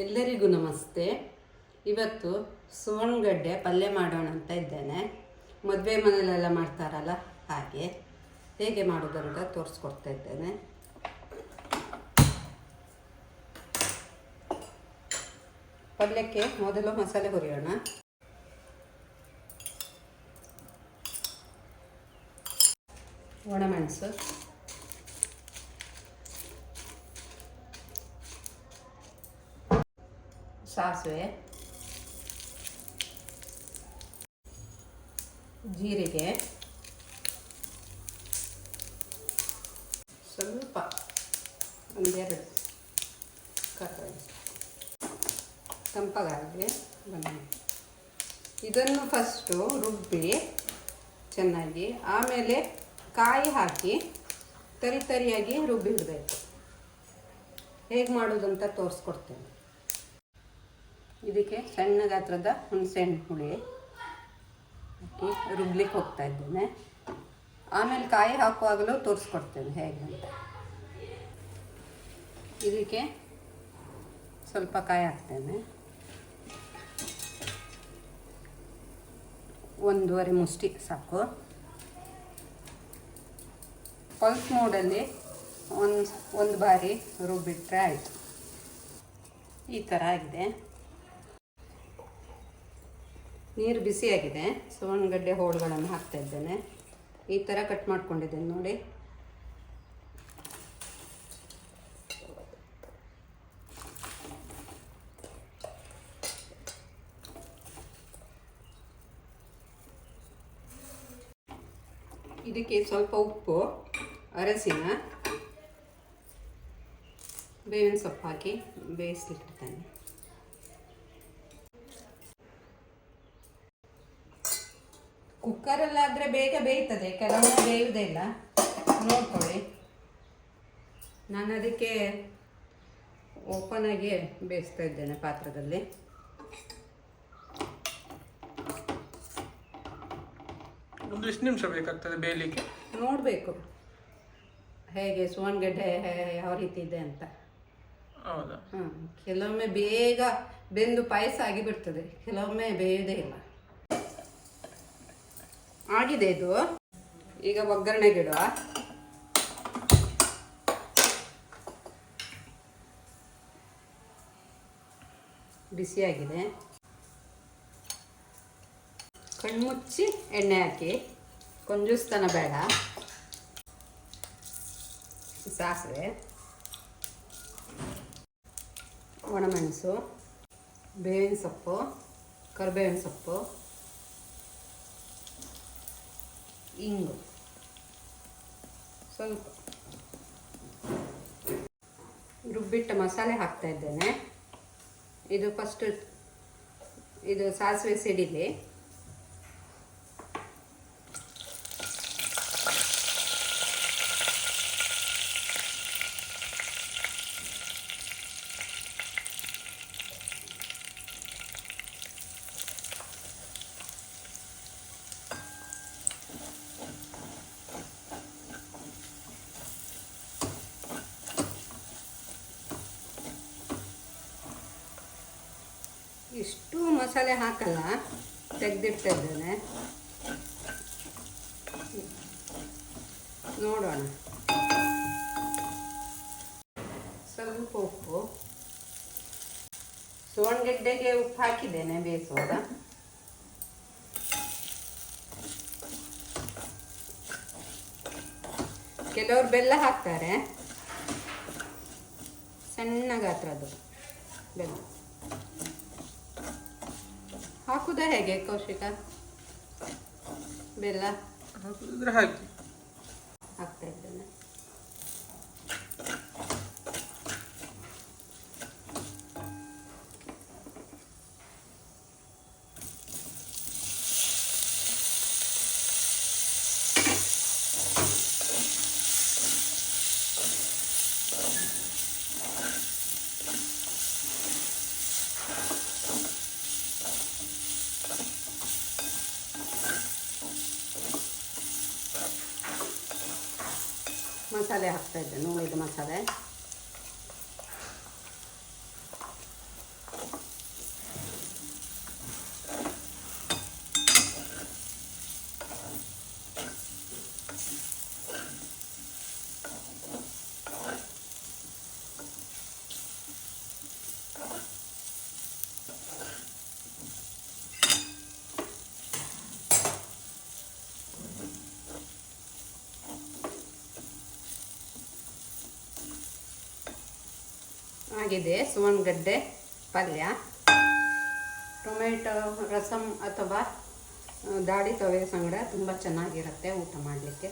ಎಲ್ಲರಿಗೂ ನಮಸ್ತೆ. ಇವತ್ತು ಸುವರ್ಣಗಡ್ಡೆ ಪಲ್ಯ ಮಾಡೋಣ ಅಂತ ಇದ್ದೇನೆ. ಮದುವೆ ಮನೆಯಲ್ಲೆಲ್ಲ ಮಾಡ್ತಾರಲ್ಲ ಹಾಗೆ ಹೇಗೆ ಮಾಡೋದಂತ ತೋರಿಸ್ಕೊಡ್ತಾ ಇದ್ದೇನೆ. ಪಲ್ಯಕ್ಕೆ ಮೊದಲು ಮಸಾಲೆ ಹುರಿಯೋಣ. ಒಣಮೆಣಸು, ಸಾಸಿವೆ, ಜೀರಿಗೆ, ಸ್ವಲ್ಪ ಒಂದೆರಡು ಕರ್ಬೇವು, ತಂಪಾಗಲಿ ಬನ್ನಿ. ಇದನ್ನು ಫಸ್ಟು ರುಬ್ಬಿ ಚೆನ್ನಾಗಿ, ಆಮೇಲೆ ಕಾಯಿ ಹಾಕಿ ತರಿಯಾಗಿ ರುಬ್ಬಿಡಬೇಕು. ಹೇಗೆ ಮಾಡೋದಂತ ತೋರಿಸ್ಕೊಡ್ತೇನೆ. ಇದಕ್ಕೆ ಸಣ್ಣ ಗಾತ್ರದ ಹುಣಸೆಹಣ್ಣು ಹುಳಿ ಹಾಕಿ ರುಬ್ಲಿಕ್ಕೆ ಹೋಗ್ತಾ ಇದ್ದೇನೆ. ಆಮೇಲೆ ಕಾಯಿ ಹಾಕುವಾಗಲೂ ತೋರಿಸ್ಕೊಡ್ತೇನೆ ಹೇಗೆ ಅಂತ. ಇದಕ್ಕೆ ಸ್ವಲ್ಪ ಕಾಯಿ ಹಾಕ್ತೇನೆ. 1.5 ಮುಷ್ಟಿ ಸಾಕು. ಪಲ್ಸ್ ಮೋಡಲ್ಲಿ ಒಂದು ಬಾರಿ ರುಬ್ಬಿಟ್ರೆ ಆಯಿತು. ಈ ಥರ ಆಗಿದೆ. ನೀರು ಬಿಸಿಯಾಗಿದೆ. ಸುವರ್ಣಗಡ್ಡೆ ಹೋಳುಗಳನ್ನು ಹಾಕ್ತಾ ಇದ್ದೇನೆ. ಈ ಥರ ಕಟ್ ಮಾಡ್ಕೊಂಡಿದ್ದೇನೆ ನೋಡಿ. ಇದಕ್ಕೆ ಸ್ವಲ್ಪ ಉಪ್ಪು, ಅರಸಿನ, ಬೇವಿನ ಸೊಪ್ಪು ಹಾಕಿ ಬೇಯಿಸ್ಲಿಕ್ಕಿಡ್ತೇನೆ. ಕುಕ್ಕರಲ್ಲಾದರೆ ಬೇಗ ಬೇಯ್ತದೆ, ಕೆಲವೊಮ್ಮೆ ಬೇಯುವುದೇ ಇಲ್ಲ. ನೋಡ್ಕೊಳ್ಳಿ. ನಾನು ಅದಕ್ಕೆ ಓಪನ್ ಆಗಿ ಬೇಯಿಸ್ತಾ ಇದ್ದೇನೆ ಪಾತ್ರದಲ್ಲಿ. ಒಂದು ಎಷ್ಟು ನಿಮಿಷ ಬೇಕಾಗ್ತದೆ ಬೇಯಲಿಕ್ಕೆ? ನೋಡಬೇಕು ಹೇಗೆ ಸುವರ್ಣಗಡ್ಡೆ ಯಾವ ರೀತಿ ಇದೆ ಅಂತ. ಹೌದಾ? ಕೆಲವೊಮ್ಮೆ ಬೇಗ ಬೆಂದು ಪಾಯಸ ಆಗಿ ಬಿಡ್ತದೆ, ಕೆಲವೊಮ್ಮೆ ಬೇಯುವುದೇ ಇಲ್ಲ. ಆಗಿದೆ ಇದು. ಈಗ ಒಗ್ಗರಣೆಗಿಡುವ. ಬಿಸಿಯಾಗಿದೆ. ಕಣ್ಮುಚ್ಚಿ ಎಣ್ಣೆ ಹಾಕಿ, ಕೊಂಜುಸ್ತನ ಬೇಡ. ಸಾಸಿವೆ, ಒಣಮೆಣಸು, ಬೇವಿನ ಸೊಪ್ಪು, ಕರಿಬೇವಿನ ಸೊಪ್ಪು, ಇಂಗು ಸ್ವಲ್ಪ, ರುಬ್ಬಿಟ್ಟ ಮಸಾಲೆ ಹಾಕ್ತಾ ಇದ್ದೇನೆ. ಇದು ಫಸ್ಟ್ ಇದು ಸಾಸಿವೆ ಸಿಡಿಲಿ. ಇಷ್ಟು ಮಸಾಲೆ ಹಾಕಲ್ಲ, ತೆಗೆದಿಡ್ತಾ ಇದ್ದೇನೆ. ನೋಡೋಣ. ಸ್ವಲ್ಪ ಉಪ್ಪು, ಸುವರ್ಣಗಡ್ಡೆಗೆ ಉಪ್ಪು ಹಾಕಿದ್ದೇನೆ ಬೇಯಿಸುವಾಗ. ಕೆಲವರು ಬೆಲ್ಲ ಹಾಕ್ತಾರೆ, ಸಣ್ಣ ಗಾತ್ರದ್ದು ಬೆಲ್ಲ. ಹಾಕುದ ಹೇಗೆ ಕೌಶಿಕ? ಬೆಲ್ಲ ಹಾಕುದಿದ್ರೆ ಹಾಕಿ. ಹಾಕ್ತಾ ಇದ್ದೇನೆ. ಮಸಾಲೆ ಹಾಕ್ತಾ ಇದ್ದೇನೆ, ಉಳಿದ ಮಸಾಲೆ. ಆಗಿದೆ ಸುವರ್ಣಗಡ್ಡೆ ಪಲ್ಯ. ಟೊಮೆಟೊ ರಸಮ್ ಅಥವಾ ದಾಳಿ ತೊವೆ ಸಂಗಡ ತುಂಬ ಚೆನ್ನಾಗಿರುತ್ತೆ ಊಟ ಮಾಡಲಿಕ್ಕೆ.